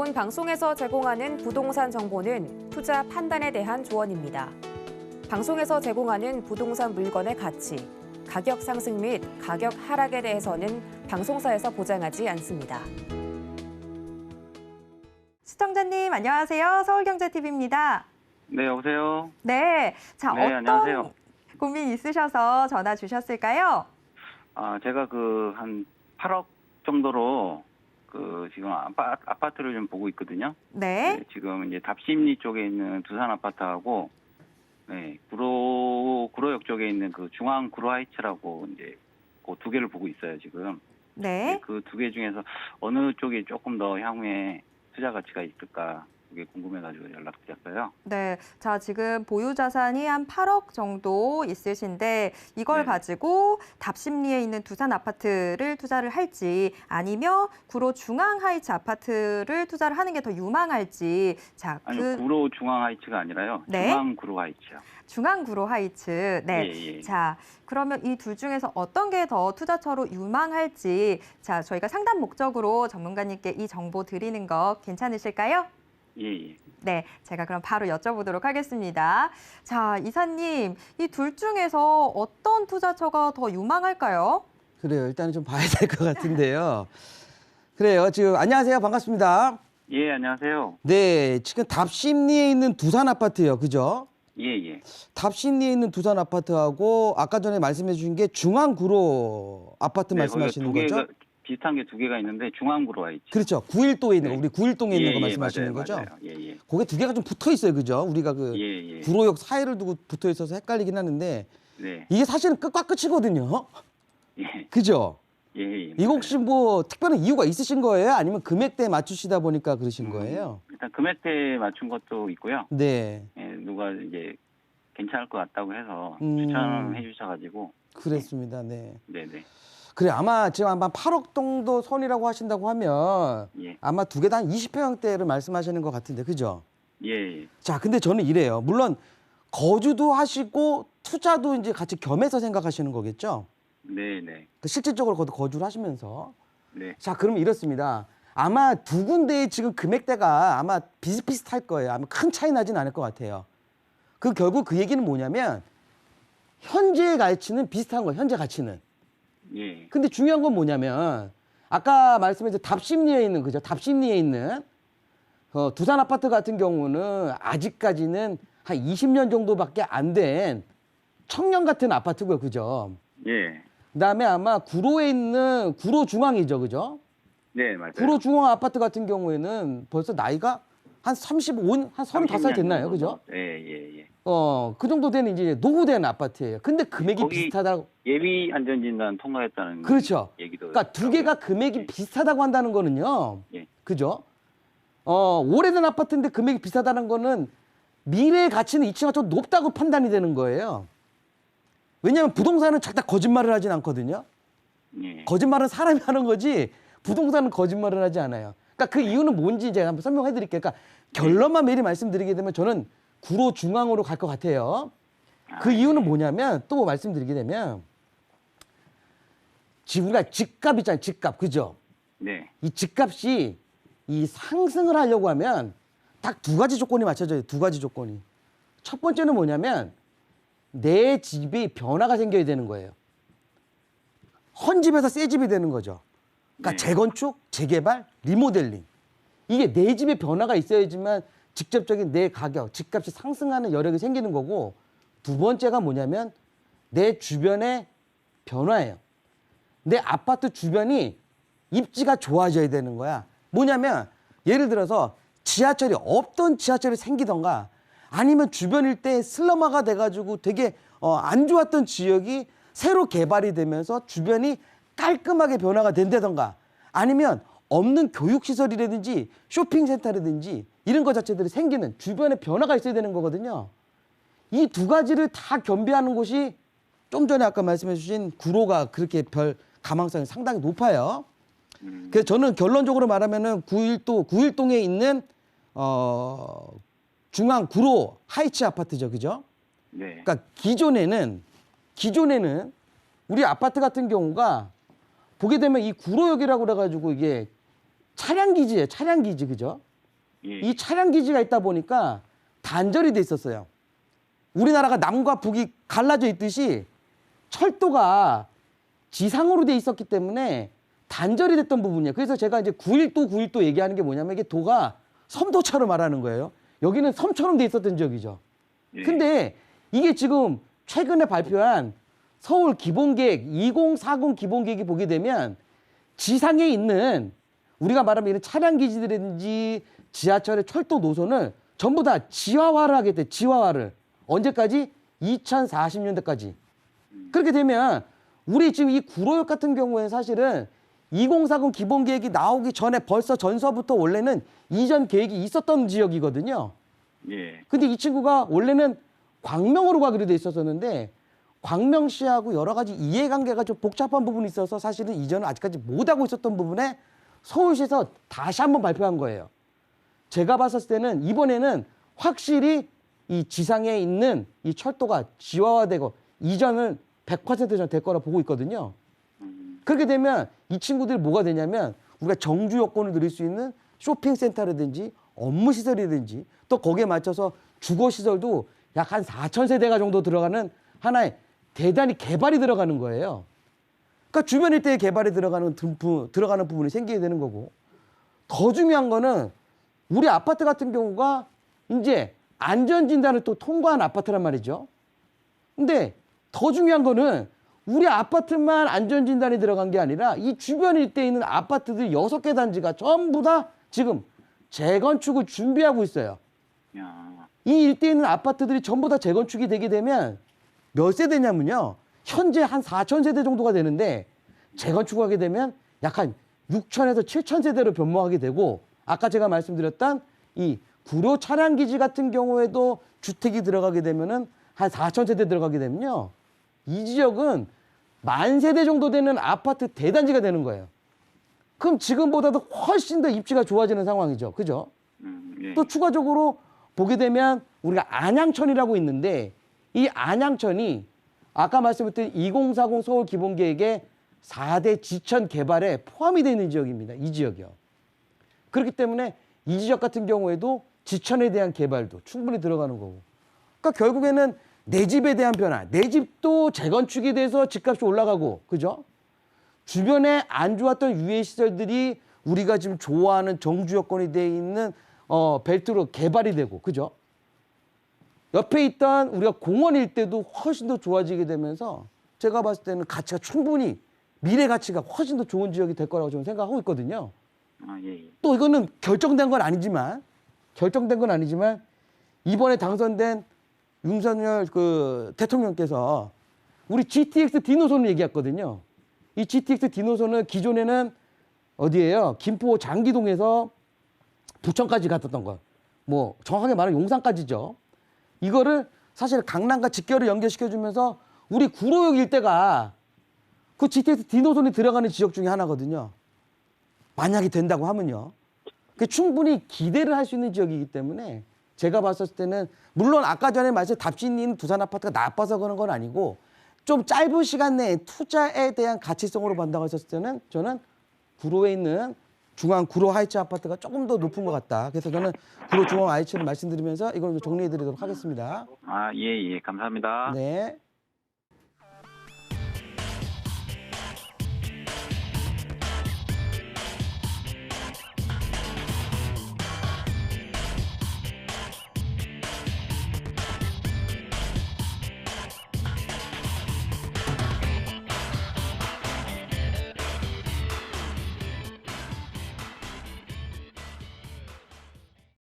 본 방송에서 제공하는 부동산 정보는 투자 판단에 대한 조언입니다. 방송에서 제공하는 부동산 물건의 가치, 가격 상승 및 가격 하락에 대해서는 방송사에서 보장하지 않습니다. 시청자님 안녕하세요. 서울경제TV입니다. 네, 여보세요. 네, 자 네, 어떤 안녕하세요. 고민 있으셔서 전화 주셨을까요? 제가 한 8억 정도로 지금 아파트를 좀 보고 있거든요. 네. 네, 지금 이제 답심리 쪽에 있는 두산 아파트하고, 네, 구로역 쪽에 있는 그 중앙 구로 하이츠라고 이제 그 두 개를 보고 있어요, 지금. 네. 그 두 개 중에서 어느 쪽이 조금 더 향후에 투자 가치가 있을까, 그게 궁금해가지고 연락드렸어요. 네. 자, 지금 보유 자산이 한 8억 정도 있으신데 이걸 네. 가지고 답심리에 있는 두산 아파트를 투자를 할지 아니면 구로 중앙 하이츠 아파트를 투자를 하는 게 더 유망할지. 자, 아니요, 구로 중앙 하이츠가 아니라요. 네. 중앙 구로 하이츠요. 중앙 구로 하이츠. 네. 예, 예. 자, 그러면 이 둘 중에서 어떤 게 더 투자처로 유망할지. 자, 저희가 상담 목적으로 전문가님께 이 정보 드리는 거 괜찮으실까요? 예, 예. 네, 제가 그럼 바로 여쭤보도록 하겠습니다. 자, 이사님, 이 둘 중에서 어떤 투자처가 더 유망할까요? 그래요. 일단은 좀 봐야 될 것 같은데요. 그래요. 지금 안녕하세요. 반갑습니다. 예, 안녕하세요. 네, 지금 답심리에 있는 두산 아파트요. 그죠? 예, 예. 답심리에 있는 두산 아파트하고 아까 전에 말씀해 주신 게 중앙구로 아파트 네, 말씀하시는 거기가 거죠? 비슷한 게 두 개가 있는데 중앙구로 와 있죠. 그렇죠. 9일도에 있는 거. 네. 우리 9일동에 있는 거 예, 말씀하시는 맞아요, 거죠? 맞아요. 예, 예. 거기 두 개가 좀 붙어 있어요. 그죠? 우리가 예, 예. 구로역 사이를 두고 붙어 있어서 헷갈리긴 하는데 네. 이게 사실은 끝과 끝이거든요. 예. 그죠? 예, 예. 이거 혹시 뭐 특별한 이유가 있으신 거예요? 아니면 금액대에 맞추시다 보니까 그러신 거예요? 일단 금액대 맞춘 것도 있고요. 네, 예, 누가 이제 괜찮을 것 같다고 해서 음. 추천해 주셔가지고. 그랬습니다. 네. 네, 네. 그래, 아마 지금 아마 8억 정도 선이라고 하신다고 하면 예. 아마 두 개 다 한 20평대를 말씀하시는 것 같은데, 그죠? 예, 예. 자, 근데 저는 이래요. 물론 거주도 하시고 투자도 이제 같이 겸해서 생각하시는 거겠죠? 네, 네. 실질적으로 거주를 하시면서. 네. 자, 그럼 이렇습니다. 아마 두 군데의 지금 금액대가 아마 비슷비슷할 거예요. 아마 큰 차이 나진 않을 것 같아요. 결국 그 얘기는 뭐냐면 현재의 가치는 비슷한 거예요. 현재 가치는. 예. 근데 중요한 건 뭐냐면 아까 말씀하신 답심리에 있는 그죠? 답심리에 있는 두산 아파트 같은 경우는 아직까지는 한 20년 정도밖에 안 된 청년 같은 아파트고요. 그죠? 예. 그다음에 아마 구로에 있는 구로 중앙이죠. 그죠? 네, 맞아요. 구로 중앙 아파트 같은 경우에는 벌써 나이가 한 35, 한 35살 됐나요? 그죠? 예, 예, 예. 그 정도 되는 이제 노후된 아파트예요. 근데 금액이 거기 비슷하다고. 예비 안전진단 통과했다는 그렇죠. 얘기도. 그러니까 두 개가 금액이 예. 비슷하다고 한다는 거는요. 예. 그죠? 오래된 아파트인데 금액이 비슷하다는 거는 미래의 가치는 이 친구가 좀 높다고 판단이 되는 거예요. 왜냐하면 부동산은 절대 거짓말을 하진 않거든요. 예. 거짓말은 사람이 하는 거지 부동산은 거짓말을 하지 않아요. 그러니까 그 이유는 뭔지 제가 한번 설명해 드릴게요. 그러니까 결론만 미리 말씀드리게 되면 저는 구로 중앙으로 갈 것 같아요. 그 이유는 뭐냐면 또 말씀드리게 되면 우리가 집값 있잖아요. 집값. 그죠? 네. 이 집값이 이 상승을 하려고 하면 딱 두 가지 조건이 맞춰져요. 두 가지 조건이. 첫 번째는 뭐냐면 내 집이 변화가 생겨야 되는 거예요. 헌 집에서 새 집이 되는 거죠. 그러니까 네. 재건축, 재개발, 리모델링. 이게 내 집에 변화가 있어야지만 직접적인 내 가격, 집값이 상승하는 여력이 생기는 거고 두 번째가 뭐냐면 내 주변의 변화예요. 내 아파트 주변이 입지가 좋아져야 되는 거야. 뭐냐면 예를 들어서 지하철이 없던 지하철이 생기던가 아니면 주변 일대에 슬럼화가 돼가지고 되게 안 좋았던 지역이 새로 개발이 되면서 주변이 깔끔하게 변화가 된다던가 아니면 없는 교육시설이라든지 쇼핑센터라든지 이런 것 자체들이 생기는 주변에 변화가 있어야 되는 거거든요. 이 두 가지를 다 겸비하는 곳이 좀 전에 아까 말씀해 주신 구로가 그렇게 별 가망성이 상당히 높아요. 그래서 저는 결론적으로 말하면은 9일동에 있는 중앙 구로 하이츠 아파트죠. 그죠? 네. 그러니까 기존에는 우리 아파트 같은 경우가 보게 되면 이 구로역이라고 그래가지고 이게 차량기지예요. 차량기지. 그죠? 예. 이 차량 기지가 있다 보니까 단절이 돼 있었어요. 우리나라가 남과 북이 갈라져 있듯이 철도가 지상으로 돼 있었기 때문에 단절이 됐던 부분이에요. 그래서 제가 이제 9.1도 얘기하는 게 뭐냐면 이게 도가 섬도처럼 말하는 거예요. 여기는 섬처럼 돼 있었던 지역이죠. 예. 근데 이게 지금 최근에 발표한 서울 기본계획 2040 기본계획이 보게 되면 지상에 있는 우리가 말하면 이런 차량 기지들이든지 지하철의 철도 노선을 전부 다 지하화를 하겠대. 지하화를. 언제까지? 2040년대까지. 그렇게 되면 우리 지금 이 구로역 같은 경우에는 사실은 2040 기본계획이 나오기 전에 벌써 전서부터 원래는 이전 계획이 있었던 지역이거든요. 예. 근데 이 친구가 원래는 광명으로 가기로 돼 있었었는데 광명시하고 여러 가지 이해관계가 좀 복잡한 부분이 있어서 사실은 이전을 아직까지 못하고 있었던 부분에 서울시에서 다시 한번 발표한 거예요. 제가 봤을 때는 이번에는 확실히 이 지상에 있는 이 철도가 지하화되고 이전은 100% 될 거라 보고 있거든요. 그렇게 되면 이 친구들이 뭐가 되냐면 우리가 정주 여건을 누릴 수 있는 쇼핑센터라든지 업무시설이든지 또 거기에 맞춰서 주거시설도 약 한 4,000세대가 정도 들어가는 하나의 대단히 개발이 들어가는 거예요. 그러니까 주변 일대에 개발이 들어가는 부분이 생기게 되는 거고 더 중요한 거는 우리 아파트 같은 경우가 이제 안전진단을 또 통과한 아파트란 말이죠. 근데 더 중요한 거는 우리 아파트만 안전진단이 들어간 게 아니라 이 주변 일대에 있는 아파트들 6개 단지가 전부 다 지금 재건축을 준비하고 있어요. 야. 이 일대에 있는 아파트들이 전부 다 재건축이 되게 되면 몇 세대냐면요. 현재 한 4,000세대 정도가 되는데 재건축하게 되면 약 한 6,000에서 7,000세대로 변모하게 되고 아까 제가 말씀드렸던 이 구로 차량기지 같은 경우에도 주택이 들어가게 되면은 한 4,000세대 들어가게 되면요. 이 지역은 10,000세대 정도 되는 아파트 대단지가 되는 거예요. 그럼 지금보다도 훨씬 더 입지가 좋아지는 상황이죠. 그죠? 예. 또 추가적으로 보게 되면 우리가 안양천이라고 있는데 이 안양천이 아까 말씀드린 2040 서울 기본계획의 4대 지천 개발에 포함이 되어 있는 지역입니다. 이 지역이요. 그렇기 때문에 이 지역 같은 경우에도 지천에 대한 개발도 충분히 들어가는 거고. 그러니까 결국에는 내 집에 대한 변화, 내 집도 재건축이 돼서 집값이 올라가고, 그죠? 주변에 안 좋았던 유해 시설들이 우리가 지금 좋아하는 정주 여건이 되어 있는 벨트로 개발이 되고, 그죠? 옆에 있던 우리가 공원 일대도 훨씬 더 좋아지게 되면서 제가 봤을 때는 가치가 충분히 미래 가치가 훨씬 더 좋은 지역이 될 거라고 저는 생각하고 있거든요. 아, 예. 예. 또 이거는 결정된 건 아니지만 이번에 당선된 윤석열 그 대통령께서 우리 GTX D 노선을 얘기했거든요. 이 GTX D 노선은 기존에는 어디예요? 김포 장기동에서 부천까지 갔었던 거. 뭐 정확하게 말하면 용산까지죠. 이거를 사실 강남과 직결을 연결시켜주면서 우리 구로역 일대가 그 GTX D 노선이 들어가는 지역 중에 하나거든요. 만약에 된다고 하면요. 충분히 기대를 할 수 있는 지역이기 때문에 제가 봤을 때는 물론 아까 전에 말씀 답진이 있는 두산 아파트가 나빠서 그런 건 아니고 좀 짧은 시간 내에 투자에 대한 가치성으로 본다고 했었을 때는 저는 구로에 있는 중앙 구로 하이츠 아파트가 조금 더 높은 것 같다. 그래서 저는 구로 중앙 하이츠를 말씀드리면서 이걸 정리해 드리도록 하겠습니다. 아, 예, 예. 감사합니다. 네.